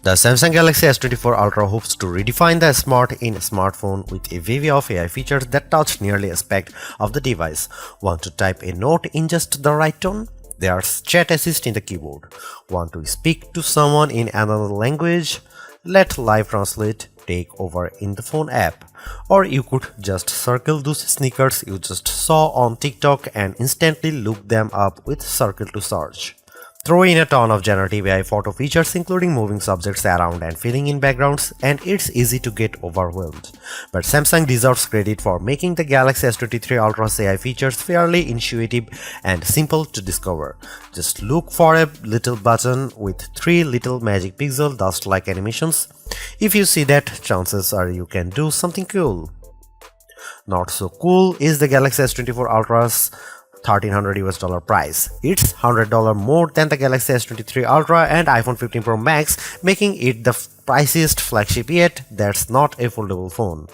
The Samsung Galaxy S24 Ultra hopes to redefine the smart in smartphone with a wave of AI features that touch nearly aspect of the device. Want to type a note in just the right tone? There's Chat Assist in the keyboard. Want to speak to someone in another language? Let Live Translate take over in the phone app. Or you could just circle those sneakers you just saw on TikTok and instantly look them up with Circle to Search. Throw in a ton of generative AI photo features including moving subjects around and filling in backgrounds, and it's easy to get overwhelmed. But Samsung deserves credit for making the Galaxy S23 Ultra's AI features fairly intuitive and simple to discover. Just look for a little button with 3 little magic pixel dust-like animations. If you see that, chances are you can do something cool. Not so cool is the Galaxy S24 Ultra's $1,300 price. It's $100 more than the Galaxy S23 Ultra and iPhone 15 Pro Max, making it the priciest flagship yet that's not a foldable phone.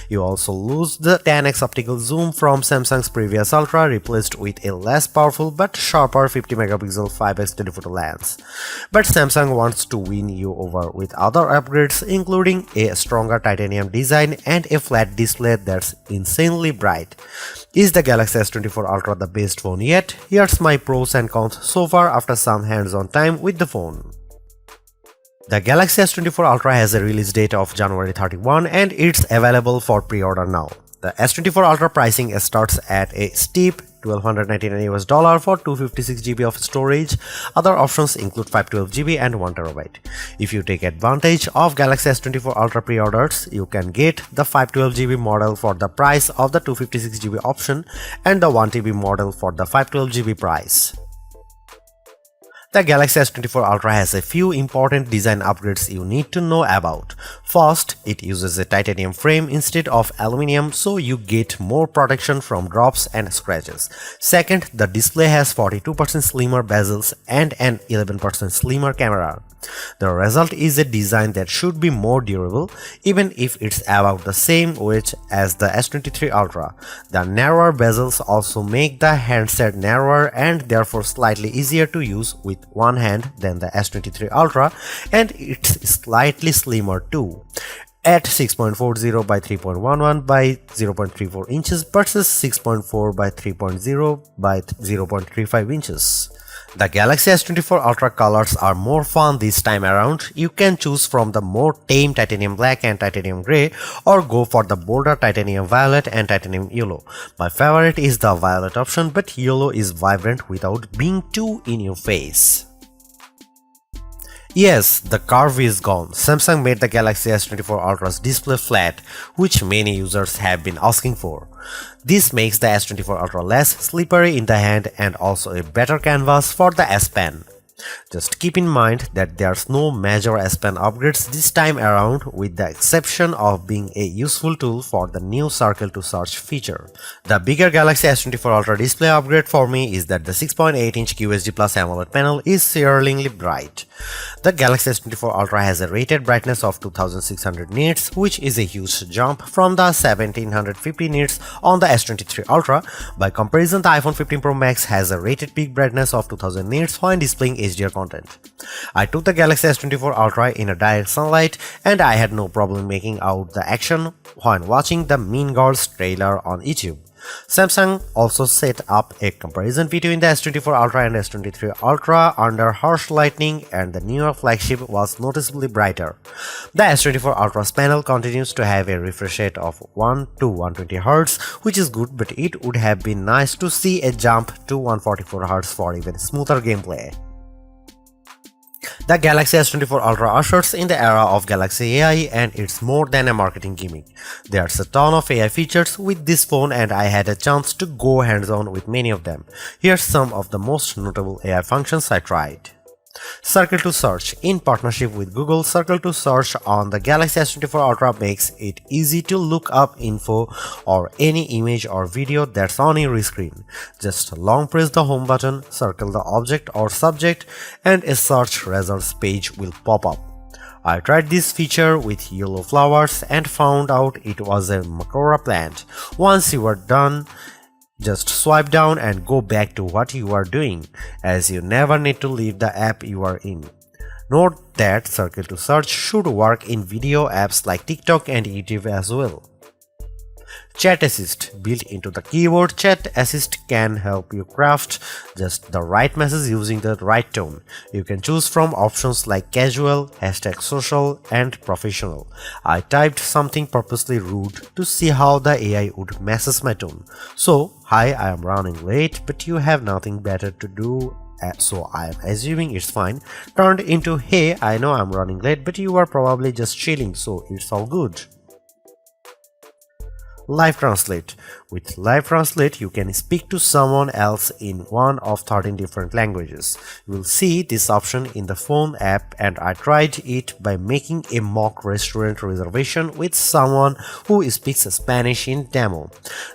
You also lose the 10x optical zoom from Samsung's previous Ultra, replaced with a less powerful but sharper 50MP 5x telephoto lens. But Samsung wants to win you over with other upgrades, including a stronger titanium design and a flat display that's insanely bright. Is the Galaxy S24 Ultra the best phone yet? Here's my pros and cons so far after some hands-on time with the phone. The Galaxy S24 Ultra has a release date of January 31 and it's available for pre-order now. The S24 Ultra pricing starts at a steep $1,299 for 256GB of storage. Other options include 512GB and 1TB. If you take advantage of Galaxy S24 Ultra pre-orders, you can get the 512GB model for the price of the 256GB option and the 1TB model for the 512GB price. The Galaxy S24 Ultra has a few important design upgrades you need to know about. First, it uses a titanium frame instead of aluminum, so you get more protection from drops and scratches. Second, the display has 42% slimmer bezels and an 11% slimmer camera. The result is a design that should be more durable, even if it's about the same weight as the S23 Ultra. The narrower bezels also make the handset narrower and therefore slightly easier to use with one hand than the S23 Ultra, and it's slightly slimmer too, at 6.40 by 3.11 by 0.34 inches versus 6.4 by 3.0 by 0.35 inches. The Galaxy S24 Ultra colors are more fun this time around. You can choose from the more tame titanium black and titanium grey, or go for the bolder titanium violet and titanium yellow. My favorite is the violet option, but yellow is vibrant without being too in your face. Yes, the curve is gone. Samsung made the Galaxy S24 Ultra's display flat, which many users have been asking for. This makes the S24 Ultra less slippery in the hand and also a better canvas for the S Pen. Just keep in mind that there's no major S Pen upgrades this time around, with the exception of being a useful tool for the new Circle to Search feature. The bigger Galaxy S24 Ultra display upgrade for me is that the 6.8-inch QHD Plus AMOLED panel is searingly bright. The Galaxy S24 Ultra has a rated brightness of 2600 nits, which is a huge jump from the 1750 nits on the S23 Ultra. By comparison, the iPhone 15 Pro Max has a rated peak brightness of 2000 nits when displaying HDR content. I took the Galaxy S24 Ultra in a direct sunlight and I had no problem making out the action when watching the Mean Girls trailer on YouTube. Samsung also set up a comparison video in the S24 Ultra and S23 Ultra under harsh lighting, and the newer flagship was noticeably brighter. The S24 Ultra's panel continues to have a refresh rate of 1 to 120Hz, which is good, but it would have been nice to see a jump to 144Hz for even smoother gameplay. The Galaxy S24 Ultra ushers in the era of Galaxy AI, and it's more than a marketing gimmick. There's a ton of AI features with this phone and I had a chance to go hands-on with many of them. Here's some of the most notable AI functions I tried. Circle to Search. In partnership with Google, Circle to Search on the Galaxy S24 Ultra makes it easy to look up info or any image or video that's on your screen. Just long press the home button, circle the object or subject, and a search results page will pop up. I tried this feature with yellow flowers and found out it was a Makora plant. Once you are done, just swipe down and go back to what you are doing, as you never need to leave the app you are in. Note that circle to search should work in video apps like TikTok and YouTube as well. Chat Assist. Built into the keyboard, Chat Assist can help you craft just the right message using the right tone. You can choose from options like casual, #social, and professional. I typed something purposely rude to see how the AI would message my tone. So, hi, I am running late, but you have nothing better to do. So I am assuming it's fine. Turned into, hey, I know I'm running late, but you are probably just chilling, so it's all good. Live Translate. With Live Translate, you can speak to someone else in one of 13 different languages. You will see this option in the phone app, and I tried it by making a mock restaurant reservation with someone who speaks Spanish in demo.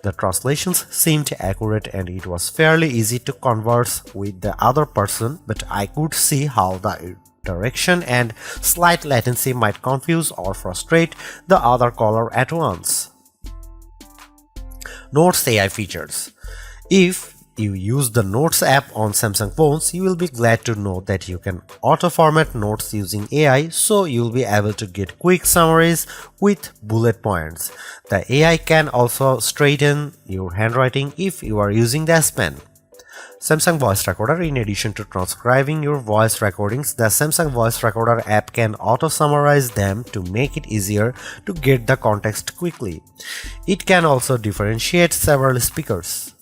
The translations seemed accurate and it was fairly easy to converse with the other person, but I could see how the direction and slight latency might confuse or frustrate the other caller at once. Notes AI features. If you use the Notes app on Samsung phones, you will be glad to know that you can auto-format notes using AI, so you'll be able to get quick summaries with bullet points. The AI can also straighten your handwriting if you are using the S Pen. Samsung Voice Recorder. In addition to transcribing your voice recordings, the Samsung Voice Recorder app can auto-summarize them to make it easier to get the context quickly. It can also differentiate several speakers.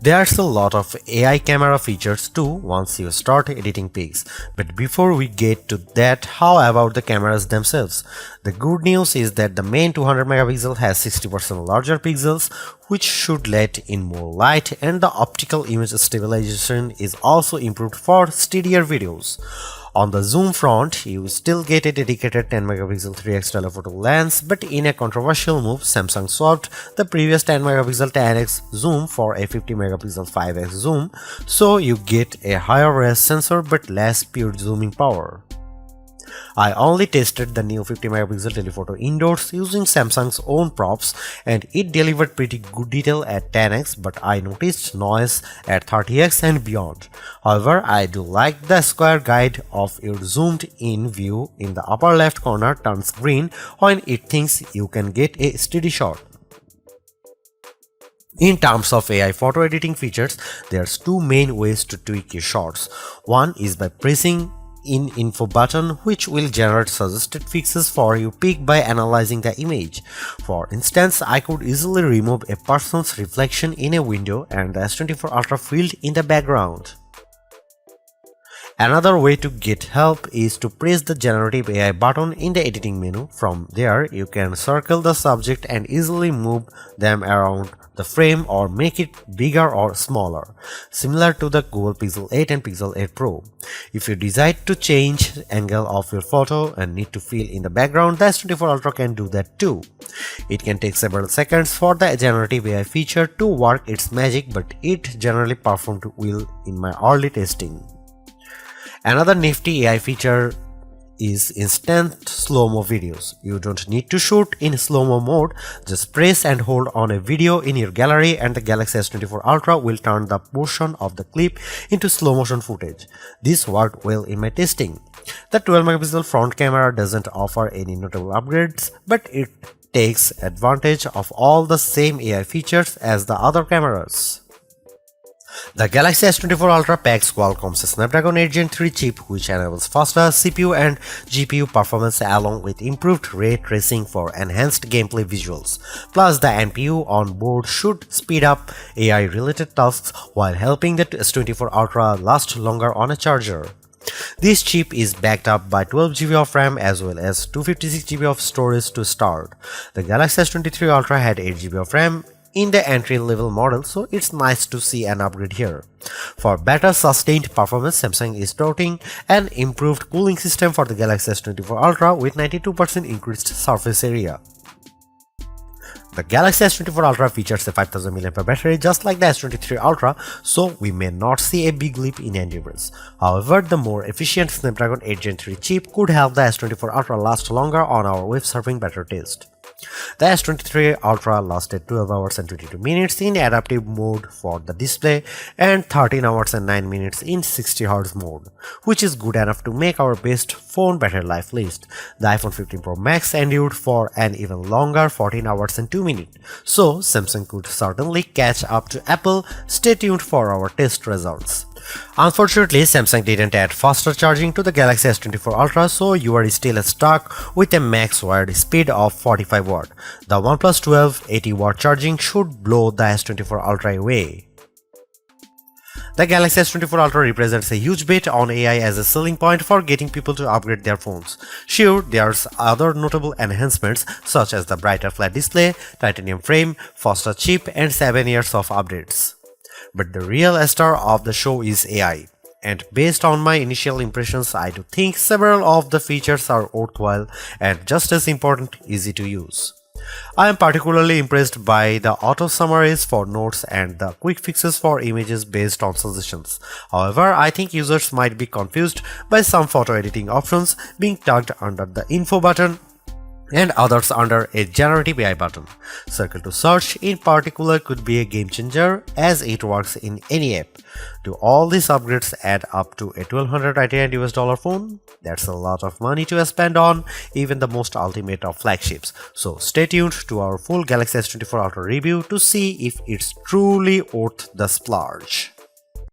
There's a lot of AI camera features too once you start editing pics, but before we get to that, how about the cameras themselves? The good news is that the main 200 megapixel has 60% larger pixels, which should let in more light, and the optical image stabilization is also improved for steadier videos. On the zoom front, you still get a dedicated 10 megapixel 3x telephoto lens, but in a controversial move, Samsung swapped the previous 10 megapixel 10x zoom for a 50 megapixel 5x zoom, so you get a higher res sensor but less pure zooming power. I only tested the new 50 megapixel telephoto indoors using Samsung's own props, and it delivered pretty good detail at 10x, but I noticed noise at 30x and beyond. However, I do like the square guide of your zoomed in view in the upper left corner turns green when it thinks you can get a steady shot. In terms of AI photo editing features, there's two main ways to tweak your shots. One is by pressing in info button, which will generate suggested fixes for your pic by analyzing the image. For instance, I could easily remove a person's reflection in a window and the S24 Ultra field in the background. Another way to get help is to press the generative AI button in the editing menu. From there, you can circle the subject and easily move them around the frame or make it bigger or smaller, similar to the Google Pixel 8 and Pixel 8 Pro. If you decide to change the angle of your photo and need to fill in the background, the S24 Ultra can do that too. It can take several seconds for the generative AI feature to work its magic, but it generally performed well in my early testing. Another nifty AI feature is instant slow-mo videos. You don't need to shoot in slow-mo mode, just press and hold on a video in your gallery and the Galaxy S24 Ultra will turn the portion of the clip into slow-motion footage. This worked well in my testing. The 12 megapixel front camera doesn't offer any notable upgrades, but it takes advantage of all the same AI features as the other cameras. The Galaxy S24 Ultra packs Qualcomm's Snapdragon 8 Gen 3 chip, which enables faster CPU and GPU performance along with improved ray tracing for enhanced gameplay visuals. Plus, the NPU on board should speed up AI-related tasks while helping the S24 Ultra last longer on a charger. This chip is backed up by 12GB of RAM as well as 256GB of storage to start. The Galaxy S23 Ultra had 8GB of RAM in the entry-level model, so it's nice to see an upgrade here. For better sustained performance, Samsung is touting an improved cooling system for the Galaxy S24 Ultra with 92% increased surface area. The Galaxy S24 Ultra features a 5000 mAh battery just like the S23 Ultra, so we may not see a big leap in endurance. However, the more efficient Snapdragon 8 Gen 3 chip could help the S24 Ultra last longer on our web surfing beta test. The S23 Ultra lasted 12 hours and 22 minutes in adaptive mode for the display and 13 hours and 9 minutes in 60Hz mode, which is good enough to make our best phone battery life list. The iPhone 15 Pro Max endured for an even longer 14 hours and 2 minutes, so Samsung could certainly catch up to Apple. Stay tuned for our test results. Unfortunately, Samsung didn't add faster charging to the Galaxy S24 Ultra, so you are still stuck with a max wired speed of 45 watt. The OnePlus 12 80-watt charging should blow the S24 Ultra away. The Galaxy S24 Ultra represents a huge bet on AI as a selling point for getting people to upgrade their phones. Sure, there's other notable enhancements such as the brighter flat display, titanium frame, faster chip, and 7 years of updates. But the real star of the show is AI, and based on my initial impressions, I do think several of the features are worthwhile and just as important, easy to use. I am particularly impressed by the auto summaries for notes and the quick fixes for images based on suggestions. However, I think users might be confused by some photo editing options being tucked under the info button and others under a generative AI button. Circle to search in particular could be a game changer as it works in any app. Do all these upgrades add up to a $1,299 phone? That's a lot of money to spend on even the most ultimate of flagships. So stay tuned to our full Galaxy S24 Ultra review to see if it's truly worth the splurge.